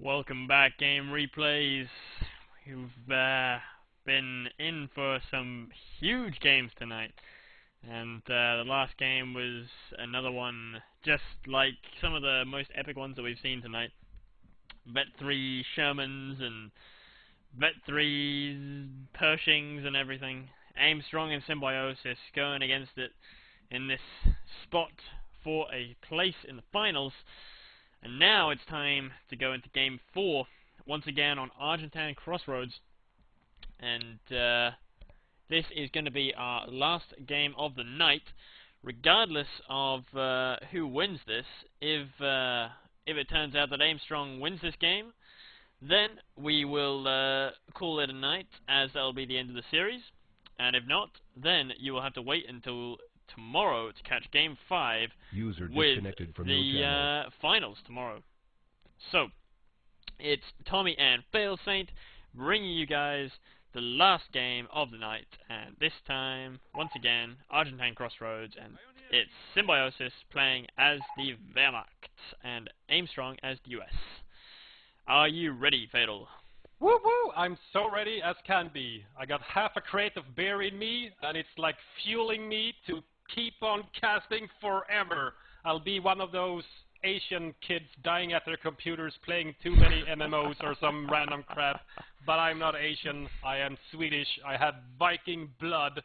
Welcome back, Game Replays. You've been in for some huge games tonight, and the last game was another one just like some of the most epic ones that we've seen tonight. Vet 3 Shermans and Vet 3 Pershings and everything. Aimstrong and Symbiosis going against it in this spot for a place in the finals. And now it's time to go into Game 4, once again on Argentine Crossroads. And this is going to be our last game of the night, regardless of who wins this. If it turns out that Aimstrong wins this game, then we will call it a night, as that will be the end of the series. And if not, then you will have to wait until tomorrow to catch Game 5 with the finals tomorrow. So, it's Tommy and Failsaint bringing you guys the last game of the night, and this time, once again, Argentine Crossroads, and it's Symbiosis playing as the Wehrmacht and Aimstrong as the US. Are you ready, Fatal? Woo woo! I'm so ready as can be. I got half a crate of beer in me, and it's like fueling me to keep on casting forever. I'll be one of those Asian kids dying at their computers playing too many MMOs or some random crap. But I'm not Asian. I am Swedish. I have Viking blood.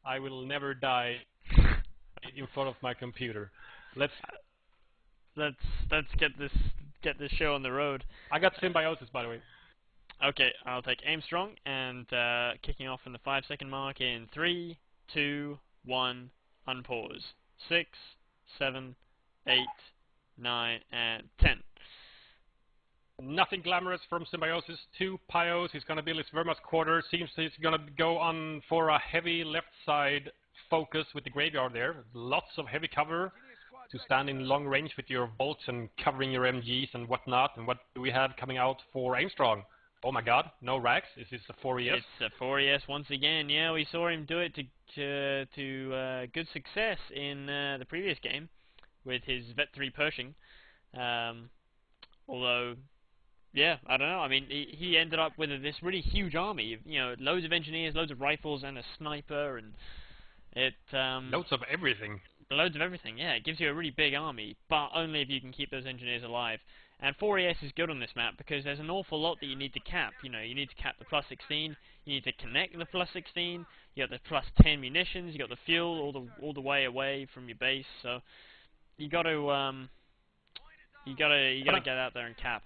I will never die in front of my computer. Let's get this show on the road. I got Symbiosis, by the way. Okay, I'll take Aimstrong, and kicking off in the 5-second mark in 3, 2, 1, unpause. 6, 7, 8, 9, and 10. Nothing glamorous from Symbiosis. 2 Pyos. He's going to build his Wehrmacht quarter. Seems he's going to go on for a heavy left side focus with the graveyard there. Lots of heavy cover to stand in long range with your bolts and covering your MGs and whatnot. And what do we have coming out for Aimstrong? Oh my god, no racks. Is this a 4ES? It's a 4ES once again. Yeah, we saw him do it to good success in the previous game with his Vet 3 Pershing. Although, yeah, I don't know. I mean, he ended up with this really huge army. You know, loads of engineers, loads of rifles, and a sniper, and it loads of everything. Loads of everything. Yeah, it gives you a really big army, but only if you can keep those engineers alive. And 4ES is good on this map because there's an awful lot that you need to cap. You know, you need to cap the +16, you need to connect the +16, you got the +10 munitions, you got the fuel all the way away from your base. So you got to get out there and cap.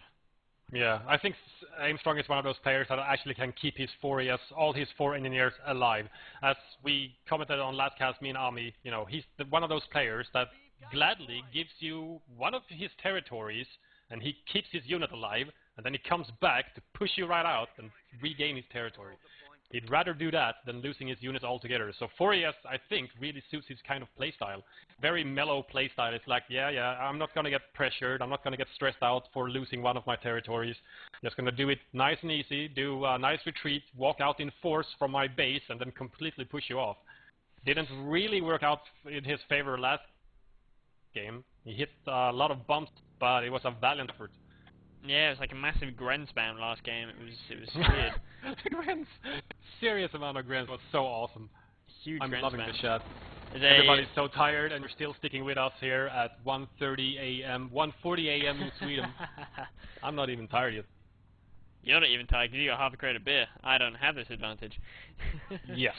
Yeah, I think Aimstrong is one of those players that actually can keep his 4ES, all his 4 engineers alive. As we commented on last cast, me and Ami, you know, he's one of those players that gladly gives you one of his territories, and he keeps his unit alive, and then he comes back to push you right out and regain his territory. He'd rather do that than losing his units altogether. So 4ES, I think, really suits his kind of playstyle. Very mellow playstyle. It's like, yeah, I'm not going to get pressured. I'm not going to get stressed out for losing one of my territories. Just going to do it nice and easy, do a nice retreat, walk out in force from my base, and then completely push you off. Didn't really work out in his favor last game. He hit a lot of bumps, but it was a valiant effort. Yeah, it was like a massive Gren spam last game. It was weird. Grens, serious amount of Grens was so awesome. Huge I'm Gren loving spam. the chat. Everybody's so tired, and you're still sticking with us here at 1:30 a.m., 1:40 a.m. in Sweden. I'm not even tired yet. You're not even tired because you got half a crate of beer. I don't have this advantage. Yes,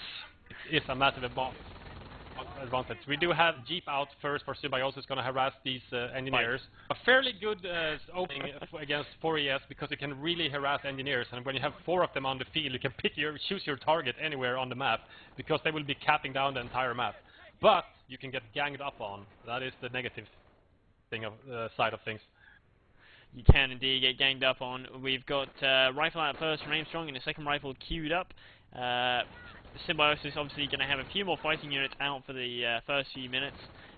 it's a massive advantage. We do have Jeep out first for Symbiosis, going to harass these engineers. A fairly good opening against 4ES because you can really harass engineers, and when you have 4 of them on the field, you can choose your target anywhere on the map because they will be capping down the entire map. But you can get ganged up on. That is the negative thing of side of things. You can indeed get ganged up on. We've got rifle out first from Aimstrong and a second rifle queued up. Symbiosis is obviously going to have a few more fighting units out for the first few minutes.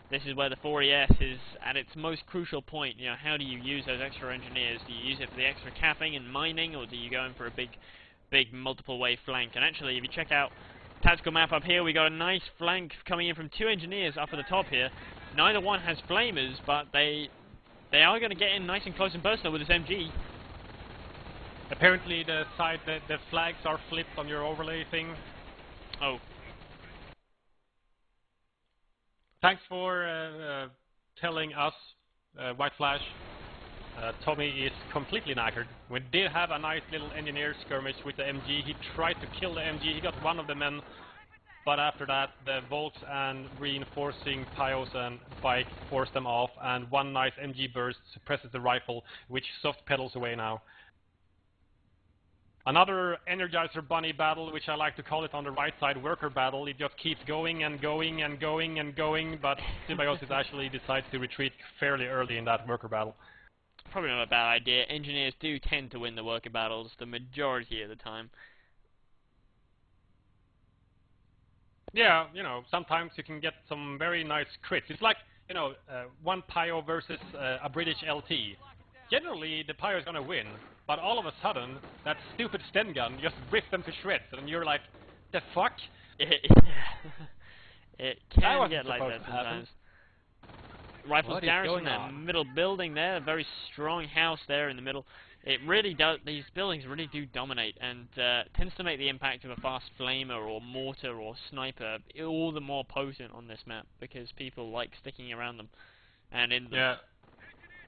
This is where the 4ES is at its most crucial point. You know, how do you use those extra engineers? Do you use it for the extra capping and mining, or do you go in for a big multiple way flank? And actually, if you check out tactical map up here, we got a nice flank coming in from 2 engineers up at the top here. Neither one has flamers, but they are going to get in nice and close and personal with this MG. Apparently the flags are flipped on your overlay thing. Oh. Thanks for telling us, White Flash. Tommy is completely knackered. We did have a nice little engineer skirmish with the MG. He tried to kill the MG. He got one of the men, but after that, the Volks and reinforcing Pios and Bike forced them off, and one nice MG burst suppresses the rifle, which soft pedals away now. Another Energizer Bunny battle, which I like to call it on the right side, worker battle. It just keeps going and going and going and going, but Symbiosis actually decides to retreat fairly early in that worker battle. Probably not a bad idea. Engineers do tend to win the worker battles the majority of the time. Yeah, you know, sometimes you can get some very nice crits. It's like, you know, one Pio versus a British LT. Generally, the Pio is gonna win, but all of a sudden, that stupid Sten gun just ripped them to shreds, and you're like, the fuck? It can get like that sometimes. Rifles garrison that middle building there, a very strong house there in the middle. It really does, these buildings really do dominate, and tends to make the impact of a fast flamer or mortar or sniper all the more potent on this map, because people like sticking around them and in them. Yeah.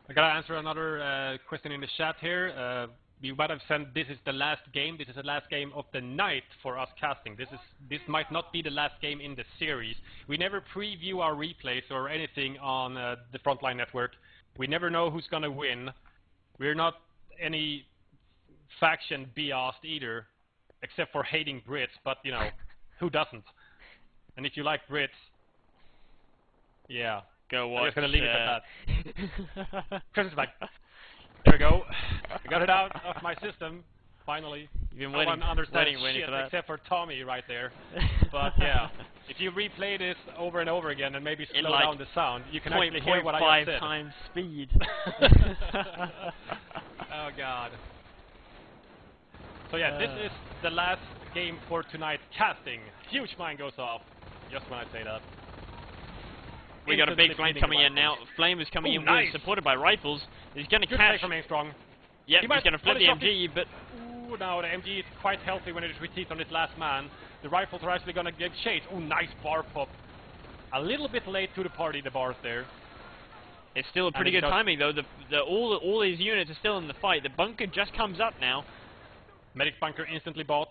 I gotta answer another question in the chat here. You might have said this is the last game. This is the last game of the night for us casting. This might not be the last game in the series. We never preview our replays or anything on the Frontline network. We never know who's gonna win. We're not any faction biased either, except for hating Brits. But you know, who doesn't? And if you like Brits, yeah, go watch. I'm just gonna leave it at that. Chris is like. There we go. I got it out of my system, finally. You've been no one understands waiting shit for that. except for Tommy right there. But yeah, if you replay this over and over again and maybe slow down the sound, you can actually hear what I just said. 0.5 times speed. Oh god. So yeah, this is the last game for tonight's casting. Huge mine goes off just when I say that. We got a big flame coming in now. Flame is coming in, nice. Supported by rifles. He's going to catch. From Aimstrong. Yep, he's going to flip the MG, but ooh, now the MG is quite healthy when it retreats on its last man. The rifles are actually going to get chased. Oh, nice bar pop. A little bit late to the party, the bars there. It's still a pretty good timing though. All these units are still in the fight. The bunker just comes up now. Medic bunker instantly bought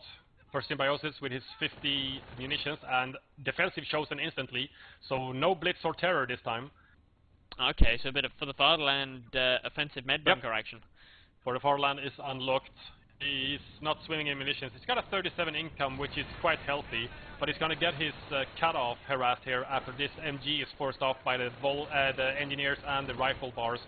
for Symbiosis with his 50 munitions, and defensive chosen instantly, so no blitz or terror this time. Okay, so a bit of for the fatherland offensive med bunker action. For the fatherland is unlocked. He's not swimming in munitions. He's got a 37 income, which is quite healthy, but he's going to get his cutoff harassed here after this MG is forced off by the engineers and the rifle bars.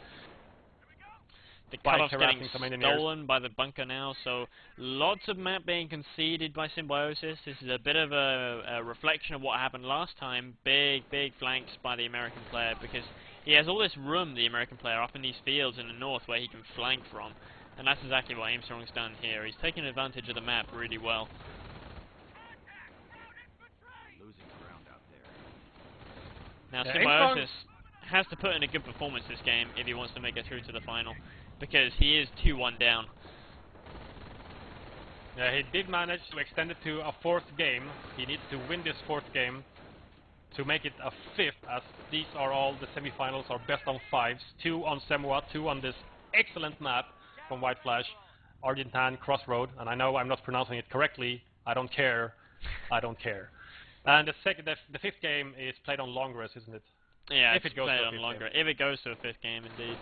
The cutoff's getting stolen by the bunker now, so lots of map being conceded by Symbiosis. This is a bit of a reflection of what happened last time. Big flanks by the American player, because he has all this room, the American player, up in these fields in the north where he can flank from. And that's exactly what Aimstrong's done here. He's taken advantage of the map really well. Now Symbiosis has to put in a good performance this game if he wants to make it through to the final, because he is 2-1 down. Yeah, he did manage to extend it to a fourth game. He needs to win this fourth game to make it a fifth, as these are all the semifinals are best on fives. 2 on Semwa, 2 on this excellent map from White Flash, Argentine Crossroad, and I know I'm not pronouncing it correctly. I don't care. I don't care. And the fifth game is played on Longress, isn't it? Yeah, if it goes on longer. If it goes to a fifth game, indeed.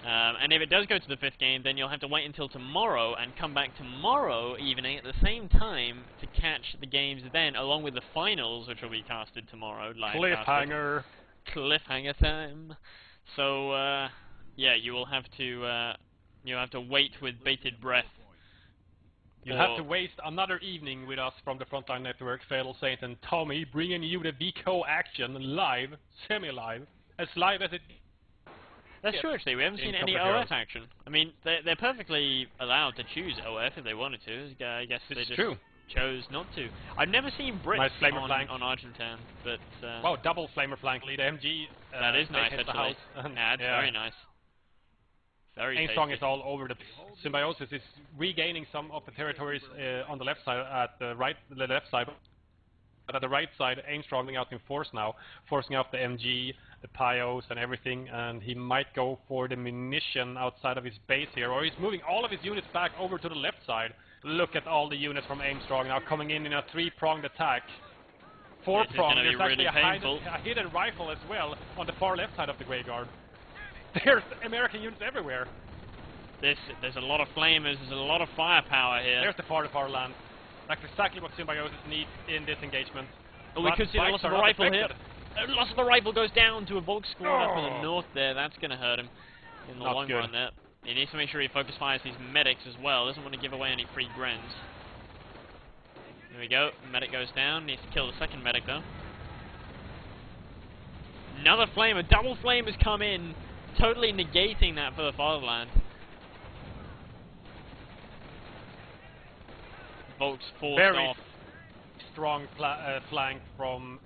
And if it does go to the fifth game, then you'll have to wait until tomorrow and come back tomorrow evening at the same time to catch the games then, along with the finals, which will be casted tomorrow. Live cliffhanger. Cliffhanger time. So yeah, you will have to wait with bated breath. You'll have to waste another evening with us from the Frontline Network, Fatal Saint and Tommy, bringing you the VCO action live, semi-live, as live as it. That's true, actually. We haven't seen any OF action. I mean, they're perfectly allowed to choose OF if they wanted to. I guess they just chose not to. I've never seen Brits on Argentine, but... wow, double flamer flank lead MG. That is nice, actually. Yeah, that's very nice. Very Aimstrong tasty. is all over the place. Symbiosis is regaining some of the territories on the left side, the left side. But at the right side, Aimstrong going out in force now, forcing out the MG, the Pyos and everything, and he might go for the munition outside of his base here, or he's moving all of his units back over to the left side. Look at all the units from Aimstrong now coming in a three-pronged attack. Four-pronged, there's actually a hidden rifle as well on the far left side of the graveyard. There's American units everywhere. There's a lot of flamers, there's a lot of firepower here. There's the far land. That's exactly what Symbiosis needs in this engagement. Oh, we could see the loss of the rifle here. The loss of the rifle goes down to a Volk squad up in the north there. That's going to hurt him in the long run there. He needs to make sure he focus fires these medics as well. Doesn't want to give away any free Grens. There we go. Medic goes down. Needs to kill the second medic though. Another flame. A double flame has come in, totally negating that for the fatherland. Volk's forced off. Strong flank from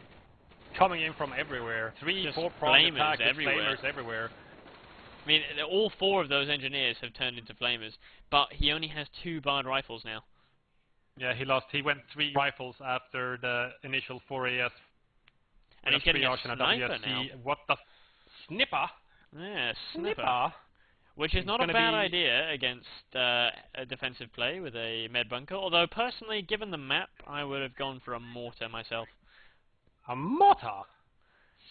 coming in from everywhere. Four-pronged attack with flamers everywhere. I mean, all four of those engineers have turned into flamers, but he only has 2 barred rifles now. Yeah, he went 3 rifles after the initial 4AS. And he's getting a sniper now. What the snipper? Yeah, snipper. Which is not a bad idea against a defensive play with a med bunker. Although, personally, given the map, I would have gone for a mortar myself. A mortar?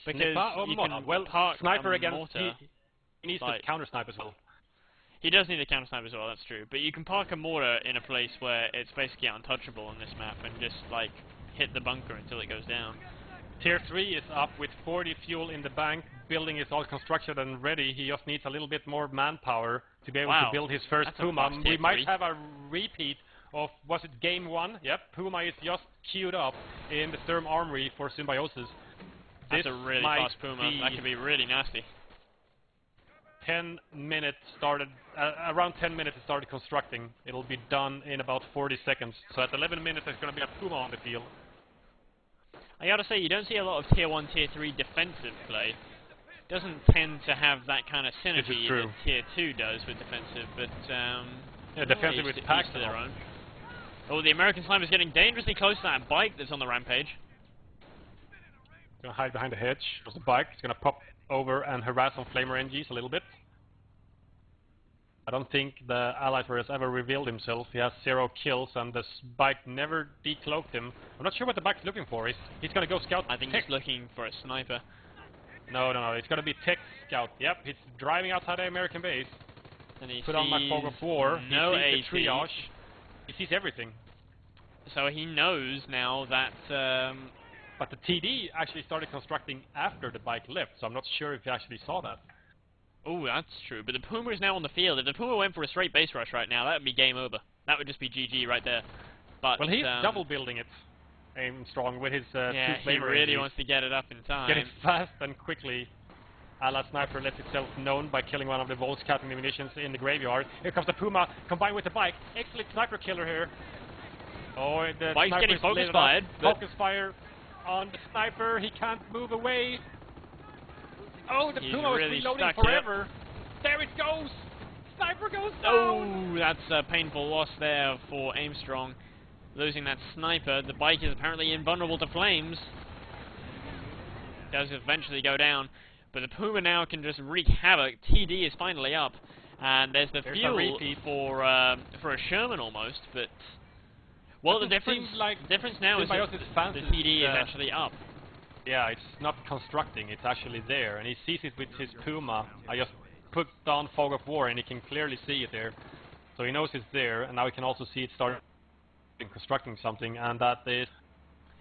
Because snipper or you mortar? can Well, park sniper a against mortar. He needs to counter snipe as well. He does need a counter snipe as well, that's true. But you can park a mortar in a place where it's basically untouchable on this map and just, like, hit the bunker until it goes down. Tier 3 is up with 40 fuel in the bank. Building is all constructed and ready. He just needs a little bit more manpower to be able to build his first Puma. We might have a repeat of, was it game 1? Yep, Puma is just queued up in the Sturm Armory for Symbiosis. That's a really fast Puma. That could be really nasty. 10 minutes started, around 10 minutes it started constructing. It'll be done in about 40 seconds. So at 11 minutes there's going to be a Puma on the field. I gotta say, you don't see a lot of Tier 1, Tier 3 defensive play. Doesn't tend to have that kind of synergy that Tier 2 does with defensive, but yeah, defensive with packs to their own. Oh, the American Sniper's getting dangerously close to that bike that's on the rampage. Gonna hide behind the hedge. There's a bike. It's gonna pop over and harass some flamer NGs a little bit. I don't think the Allied has ever revealed himself. He has 0 kills, and the bike never decloaked him. I'm not sure what the bike's looking for. He's gonna go scout. I think he's looking for a sniper. No. It's gonna be tech scout. Yep, he's driving outside the American base. And he put on my fog of war. No he sees the triage. He sees everything. So he knows now that. But the TD actually started constructing after the bike left, so I'm not sure if he actually saw that. Oh, that's true. But the Puma is now on the field. If the Puma went for a straight base rush right now, that would be game over. That would just be GG right there. But well, he's double building it, Aimstrong, with his yeah, he really wants to get it up in time. Get it fast and quickly. Allied Sniper lets itself known by killing one of the Volks captain munitions in the graveyard. Here comes the Puma, combined with the bike. Excellent sniper killer here. Oh, the bike's getting focus fired. Focus fire on the sniper. He can't move away. Oh, the Puma was reloading forever. There it goes. Sniper goes down. Oh, that's a painful loss there for Aimstrong. Losing that sniper. The bike is apparently invulnerable to flames. Does eventually go down. But the Puma now can just wreak havoc. TD is finally up. And there's the fuel for a Sherman almost. But well, the difference now is that the TD is actually up. Yeah, it's not constructing, it's actually there, and he sees it with his Puma. I just put down Fog of War and he can clearly see it there. So he knows it's there, and now he can also see it start constructing something, and that is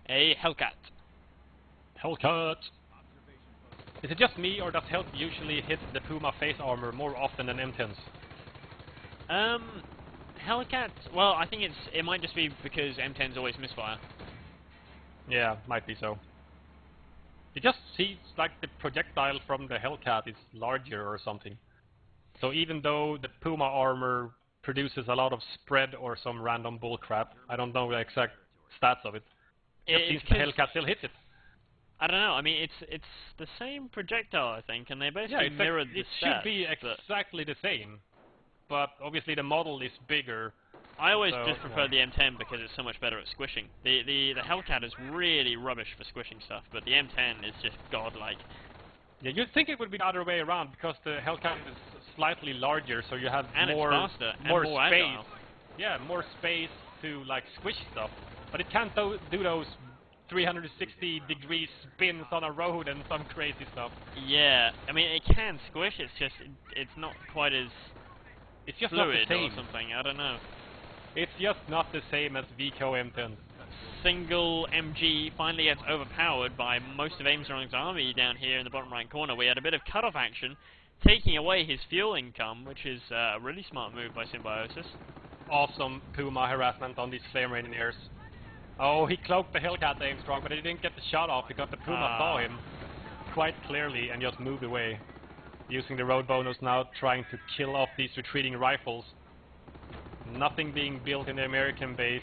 a Hellcat. Hellcat! Is it just me, or does Hellcat usually hit the Puma face armor more often than M10s? Hellcat, well, I think it might just be because M10s always misfire. Yeah, might be so. It just seems like the projectile from the Hellcat is larger or something. So even though the Puma armor produces a lot of spread or some random bullcrap, I don't know the exact stats of it. It seems the Hellcat still hits it. I don't know. I mean, it's the same projectile, I think, and they basically mirrored the stats. It should be exactly the same. but obviously the model is bigger. I always So, just prefer the M10 because it's so much better at squishing. The Hellcat is really rubbish for squishing stuff, but the M10 is just godlike. Yeah, you'd think it would be the other way around because the Hellcat is slightly larger, so you have And more it's faster, more and more space. agile. Yeah, more space to like squish stuff, but it can't do those 360-degree spins on a road and some crazy stuff. Yeah, I mean it can squish. It's just it's not quite as It's just fluid not the or same. something. I don't know. It's just not the same as Vico M10. Single MG finally gets overpowered by most of Aimstrong's army down here in the bottom right corner. We had a bit of cut-off action, taking away his fuel income, which is a really smart move by Symbiosis. Awesome Puma harassment on these Flame Engineers. Oh, he cloaked the Hellcat Aimstrong, but he didn't get the shot off because the Puma saw him quite clearly and just moved away. Using the road bonus now, trying to kill off these retreating rifles. Nothing being built in the American base.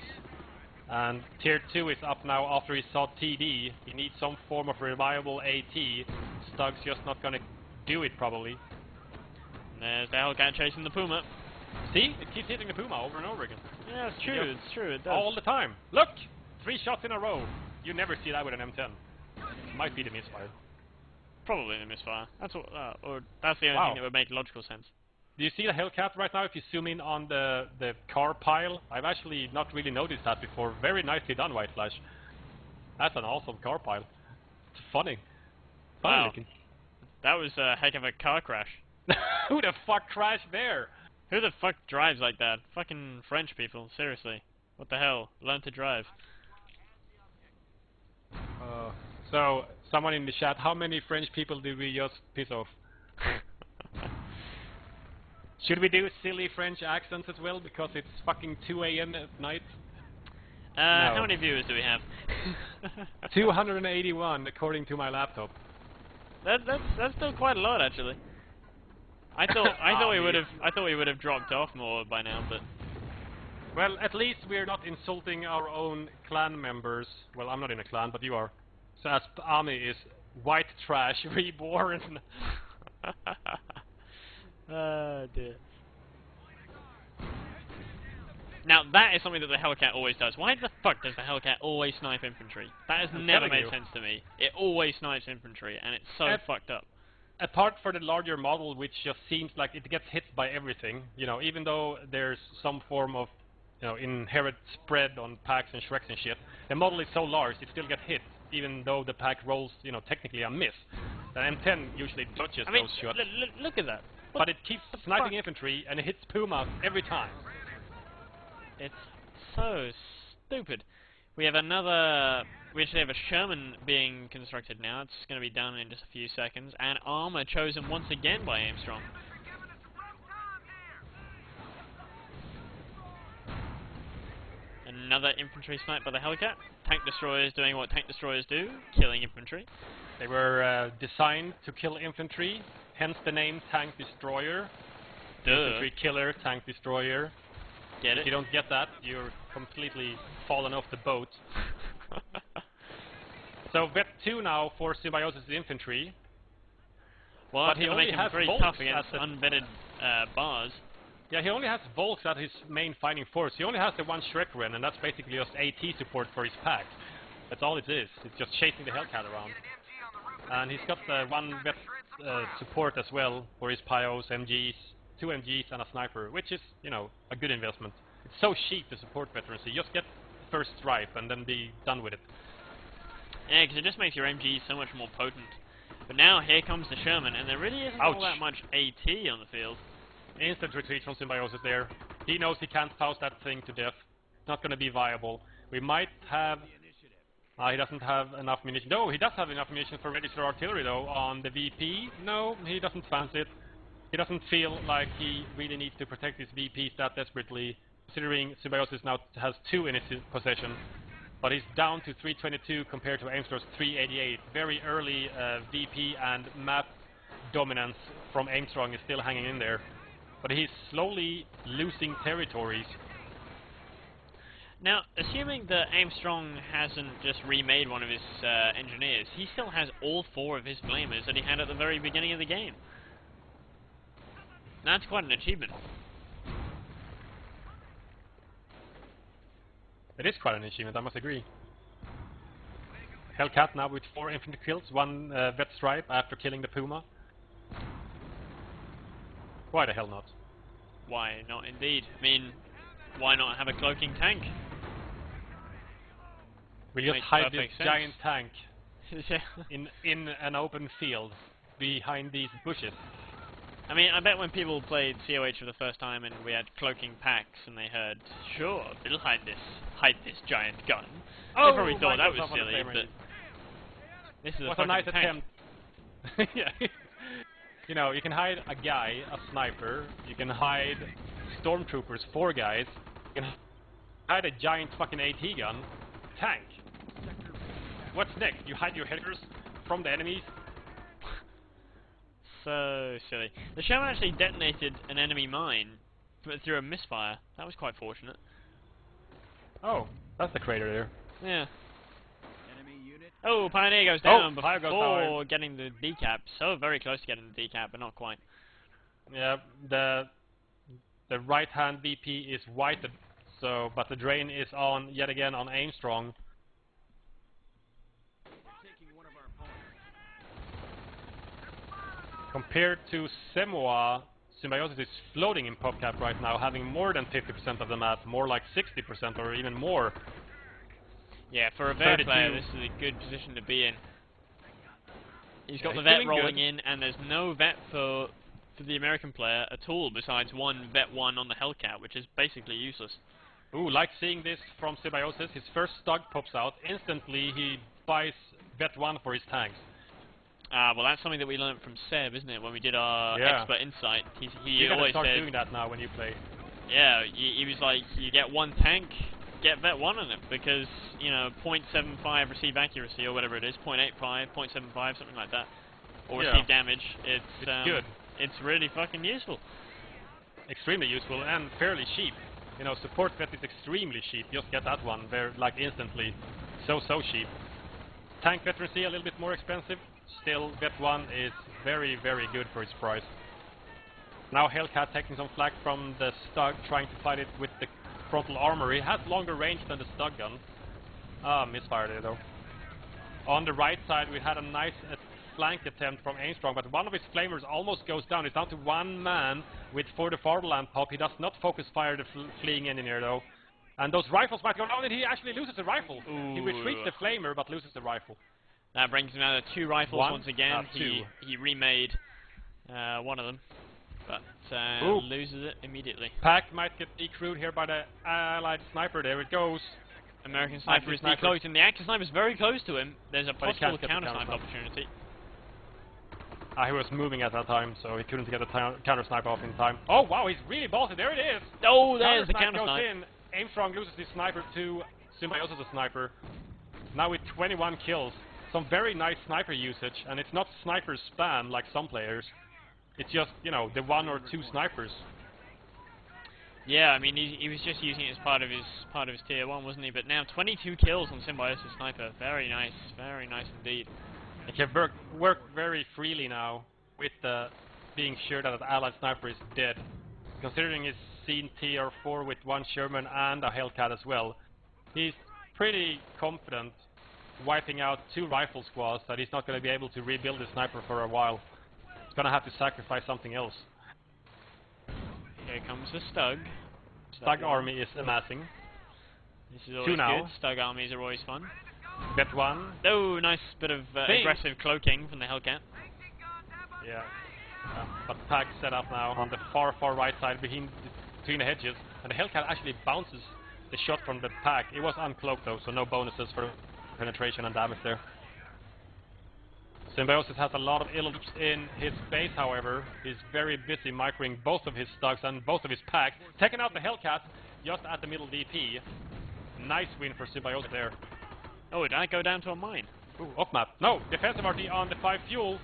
And Tier 2 is up now after he saw TD. He needs some form of reliable AT. Stug's just not gonna do it, probably. And there's the Hellcat chasing the Puma. See? It keeps hitting the Puma over and over again. Yeah, it's true, it's true, it does. All the time. Look! 3 shots in a row. You never see that with an M10. Might be the misfire. Probably the misfire. That's what, or that's the only thing that would make logical sense. Do you see the Hellcat right now if you zoom in on the car pile? I've actually not really noticed that before. Very nicely done, White Flash. That's an awesome car pile. It's funny. Funny Wow. looking. That was a heck of a car crash. Who the fuck crashed there? Who the fuck drives like that? Fucking French people, seriously. What the hell? Learn to drive. So, someone in the chat, how many French people did we just piss off? Should we do silly French accents as well, because it's fucking 2 AM at night? No. How many viewers do we have? 281, according to my laptop. That's still quite a lot, actually. I thought we would have dropped off more by now, but well, at least we're not insulting our own clan members. Well, I'm not in a clan, but you are. So as Ami is white trash reborn. Dear. Now that is something that the Hellcat always does. Why the fuck does the Hellcat always snipe infantry? That has never made sense to me. It always snipes infantry, and it's so fucked up. Apart from the larger model, which just seems like it gets hit by everything, you know, even though there's some form of, you know, inherent spread on packs and shreks and shit, the model is so large, it still gets hit, even though the pack rolls, you know, technically a miss. The M10 usually dodges those shots. Look at that. But it keeps sniping infantry, and it hits Puma every time. It's so stupid. We actually have a Sherman being constructed now. It's going to be done in just a few seconds. And armor chosen once again by Aimstrong. Another infantry snipe by the Hellcat. Tank destroyers doing what tank destroyers do, killing infantry. They were designed to kill infantry, hence the name Tank Destroyer. Duh. Infantry killer, tank destroyer. Get it? If you don't get that, you're completely fallen off the boat. So Vet 2 now for Symbiosis infantry. Well, but he only has very Volks tough against unvetted bars. Yeah, he only has Volks as his main fighting force. He only has the one Shrekren, and that's basically just AT support for his pack. That's all it is. It's just chasing the Hellcat around. And he's got one Vet support as well for his Pyos, MGs, 2 MGs and a sniper, which is, you know, a good investment. It's so cheap to support veterans. You just get first stripe and then be done with it. Yeah, because it just makes your MGs so much more potent. But now here comes the Sherman, and there really isn't all that much AT on the field. Instant retreat from Symbiosis there. He knows he can't pouse that thing to death. It's not going to be viable. We might have... he doesn't have enough munitions. No, he does have enough munitions for register artillery though on the VP. No, he doesn't fancy it. He doesn't feel like he really needs to protect his VPs that desperately, considering Symbiosis now has 2 in his possession. But he's down to 322 compared to Aimstrong's 388. Very early VP and map dominance from Aimstrong is still hanging in there. But he's slowly losing territories. Now, assuming that Aimstrong hasn't just remade one of his engineers, he still has all 4 of his flamers that he had at the very beginning of the game. That's quite an achievement. It is quite an achievement, I must agree. Hellcat now with 4 infantry kills, 1 vet stripe after killing the Puma. Why the hell not? Why not indeed? I mean, why not have a cloaking tank? We just Makes hide this perfect sense. giant tank Yeah. in an open field behind these bushes. I mean, I bet when people played COH for the first time and we had cloaking packs and they heard, sure, we'll hide this giant gun. Oh, they probably thought that mine goes was off on the silly, same but range. this is a What a fucking nice tank. attempt. Yeah. You know, you can hide a guy, a sniper, you can hide stormtroopers, 4 guys, you can hide a giant fucking AT gun, tank. What's next? You hide your headers from the enemies? So silly. The Sherman actually detonated an enemy mine through a misfire. That was quite fortunate. Oh, that's the crater there. Yeah. Oh, Pioneer goes down Fire goes before getting the decap. So very close to getting the decap, but not quite. Yeah, the right hand BP is whited, so but the drain is on yet again on Aimstrong. Compared to Semoa, Symbiosis is floating in PopCap right now, having more than 50% of the map, more like 60% or even more. Yeah, for a vet player, this is a good position to be in. He's got the vet rolling in, and there's no vet for the American player at all, besides one vet 1 on the Hellcat, which is basically useless. Ooh, like seeing this from Symbiosis, his first stug pops out, instantly he buys vet 1 for his tanks. Well, that's something that we learned from Seb, isn't it? When we did our expert insight, he you gotta always start said, doing that now when you play. Yeah, he was like, you get 1 tank, get vet 1 on it, because, you know, 0.75 receive accuracy, or whatever it is, 0.85, 0.75, something like that, or receive damage, it's good. It's really fucking useful. Extremely useful and fairly cheap. You know, support vet is extremely cheap, just get that one there, like, instantly. So cheap. Tank veterancy a little bit more expensive, still vet 1 is very, very good for its price. Now Hellcat taking some flak from the Stug, trying to fight it with the frontal armor. It has longer range than the Stug gun. Misfire there though. On the right side we had a nice flank attempt from Aimstrong, but one of his flamers almost goes down. It's down to 1 man with for the Fatherland pop. He does not focus fire the fleeing engineer though. And those rifles might go down, and he actually loses the rifle. Ooh. He retreats the flamer but loses the rifle. That brings him down to 2 rifles once again. 2. He remade one of them, but loses it immediately. Pack might get decrewed here by the Allied sniper. There it goes. American sniper is decloaked, and the active sniper is very close to him. There's a possible counter sniper opportunity. He was moving at that time, so he couldn't get the counter sniper off in time. Oh wow, he's really ballsy. There it is. Oh, there's the counter sniper. Aimstrong loses his sniper to Symbiosis sniper. Now with 21 kills. Some very nice sniper usage, and it's not sniper spam like some players. It's just, you know, the 1 or 2 snipers. Yeah, I mean, he was just using it as part of his tier 1, wasn't he? But now 22 kills on Symbiosis sniper. Very nice indeed. He can work very freely now with being sure that the allied sniper is dead. Considering he's seen tier 4 with 1 Sherman and a Hellcat as well, he's pretty confident wiping out 2 rifle squads that he's not going to be able to rebuild the sniper for a while. He's going to have to sacrifice something else. Here comes the Stug. Stug army is amassing. This is always good. Stug armies are always fun. Bet 1. Oh, nice bit of aggressive cloaking from the Hellcat. Yeah. But Pack set up now on the far right side between the hedges, and the Hellcat actually bounces the shot from the Pack. It was uncloaked though, so no bonuses for penetration and damage there. Symbiosis has a lot of ills in his base, however. He's very busy microing both of his Stugs and both of his Packs, taking out the Hellcat just at the middle DP. Nice win for Symbiosis there. Oh, did I go down to a mine? Ooh, off map. No, defensive RT on the 5 fuel,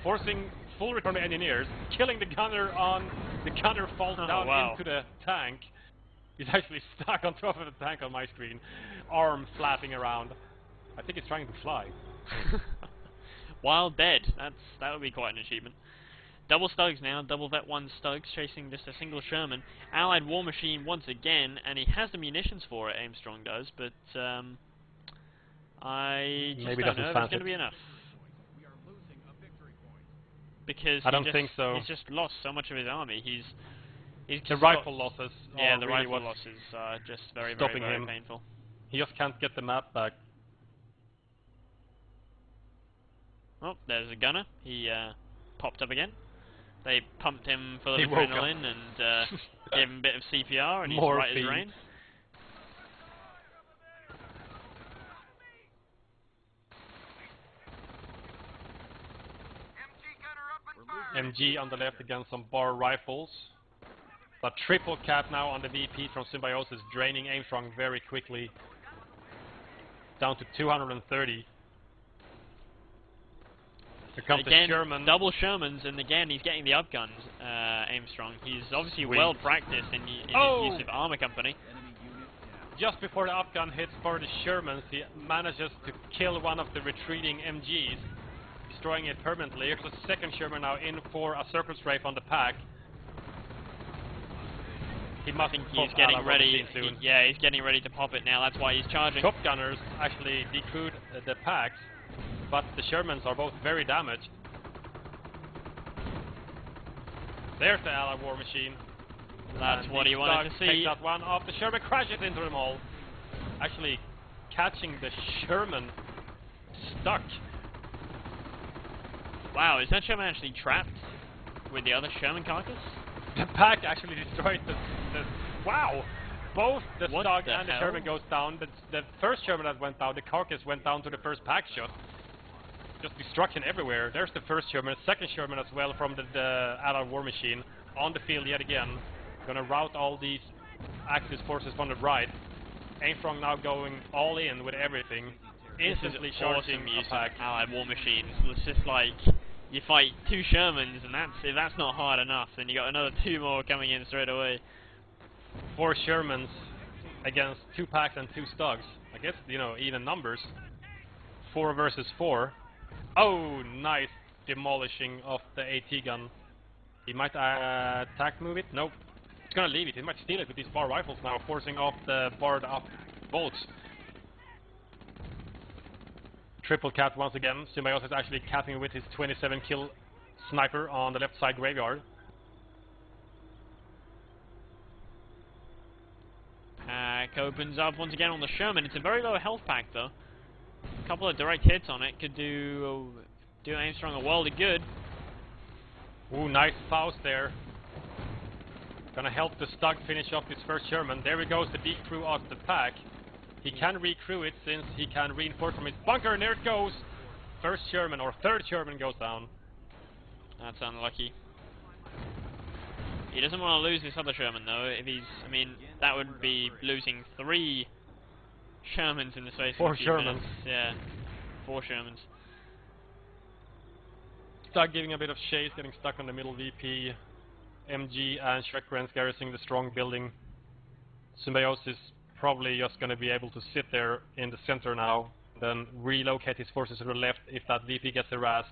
forcing full return to engineers, killing the gunner on... The gunner falls down into the tank. He's actually stuck on top of the tank on my screen, arm flapping around. I think he's trying to fly. While dead. That would be quite an achievement. double Stugs now, double Vet 1 Stugs chasing just a single Sherman. Allied War Machine once again, and he has the munitions for it, Aimstrong does, but I just Maybe don't doesn't know if it's fancy going to it. be enough. Because I don't think so. he's just lost so much of his army. He's The just rifle losses yeah, are the really rifle what's losses are just very, stopping very him. painful. He just can't get the map back. Oh, there's a gunner. He popped up again. They pumped him full of He woke adrenaline and gave him a bit of CPR, and he's Morphine. right as rain. MG on the left against some bar rifles. But triple cap now on the VP from Symbiosis, draining Aimstrong very quickly. Down to 230. Here comes Again, the Sherman. double Shermans, and again he's getting the upguns, Aimstrong. He's obviously Sweet. well practiced in his use of armor company. Just before the upgun hits for the Shermans, he manages to kill one of the retreating MGs, destroying it permanently. Here's the second Sherman now in for a circle strafe on the pack. He must think He's getting ready. Yeah, he's getting ready to pop it now. That's why he's charging. Top gunners actually decrewed the packs, but the Shermans are both very damaged. There's the Allied War Machine. That's what he wanted to see. Takes out one off. The Sherman crashes into them all. Actually catching the Sherman stuck. Wow, is that Sherman actually trapped with the other Sherman carcass? The pack actually destroyed the wow! Both the Stug and the Sherman goes down. The first Sherman that went down, the carcass went down to the first pack shot. Just destruction everywhere. There's the first Sherman, second Sherman as well from the Allied War Machine on the field yet again. Gonna rout all these Axis forces from the right. Aimstrong now going all in with everything. Instantly charging use a pack. of Allied War Machines. It's just like you fight two Shermans, and if that's not hard enough, then you got another two more coming in straight away. 4 Shermans against 2 packs and 2 Stugs. I guess, you know, even numbers. 4 versus 4. Oh, nice demolishing of the AT gun. He might attack move it. Nope. He's gonna leave it. He might steal it with these bar rifles now, forcing off the barred up bolts. Triple cap once again. Symbiosis actually capping with his 27 kill sniper on the left side graveyard. Pack opens up once again on the Sherman. It's a very low health pack though. A couple of direct hits on it could do Aimstrong a world of good. Ooh, nice Faust there. Gonna help the Stug finish off his first Sherman. There he goes, the decrew of the pack. He can recrew it since he can reinforce from his bunker, and there it goes. First Sherman, or third Sherman goes down. That's unlucky. He doesn't want to lose this other Sherman though. If he's, I mean, that would be losing 3 Shermans in the space of 4 a few Shermans. minutes. Yeah, 4 Shermans. Stug giving a bit of chase, getting stuck on the middle VP. MG and Shrekren's garrisoning the strong building. Symbiosis probably just going to be able to sit there in the center now, then relocate his forces to the left if that VP gets harassed.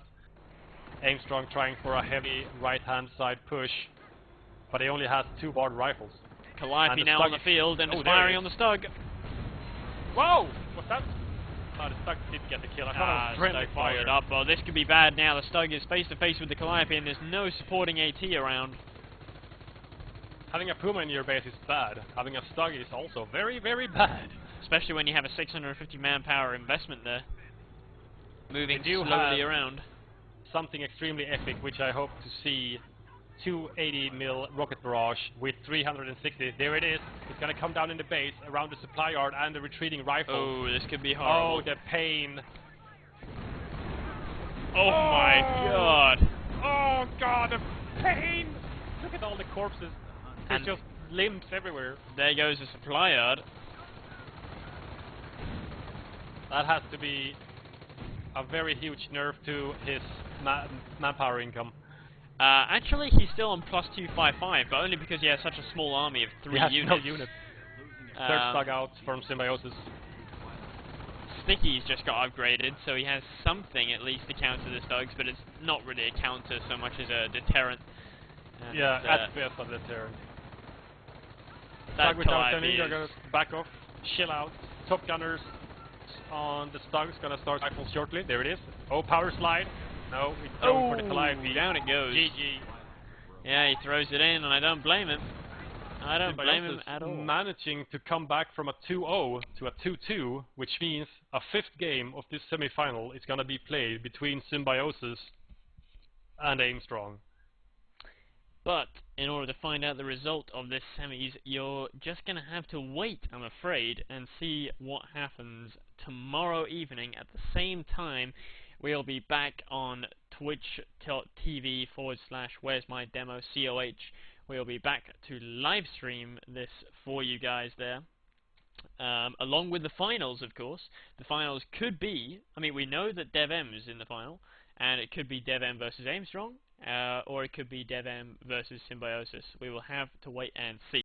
Aimstrong trying for a heavy right-hand side push, but he only has 2 barred rifles. Calliope now on the field and is firing on the Stug. Whoa! What's that? No, the Stug did get the kill. I thought it was friendly fire. Fired up. Well, this could be bad now. The Stug is face to face with the Calliope and there's no supporting AT around. Having a Puma in your base is bad. Having a Stug is also very, very bad. Especially when you have a 650 manpower investment there. Moving do slowly around. Something extremely epic, which I hope to see. 280mm rocket barrage with 360. There it is. It's gonna come down in the base around the supply yard and the retreating rifle. Oh, this could be horrible. Oh, the pain. Oh my god. Oh god, the pain. Look at all the corpses. There's just limbs everywhere. There goes the supply yard. That has to be a very huge nerf to his manpower income. Actually, he's still on plus 255, but only because he has such a small army of 3 units. No units. Third Stug out from Symbiosis. stickies just got upgraded, so he has something at least to counter the Stugs, but it's not really a counter so much as a deterrent. And, yeah, at best a deterrent. That's Stug without how I any, they're feel. gonna back off, chill out. Top gunners on the Stug's gonna start rifle shortly. There it is. Oh, power slide. No, it's going for the Calliope. Down it goes. GG. Yeah, he throws it in, and I don't blame him. I don't blame him Symbiosis at all. managing to come back from a 2-0 to a 2-2, which means a fifth game of this semi-final is gonna be played between Symbiosis and Aimstrong. But in order to find out the result of this semis, you're just going to have to wait, I'm afraid, and see what happens tomorrow evening at the same time. We'll be back on twitch.tv/where's my demo COH. We'll be back to live stream this for you guys there. Along with the finals, of course. The finals could be, I mean, we know that DevM is in the final, and it could be DevM versus Aimstrong, or it could be DevM versus Symbiosis. We will have to wait and see.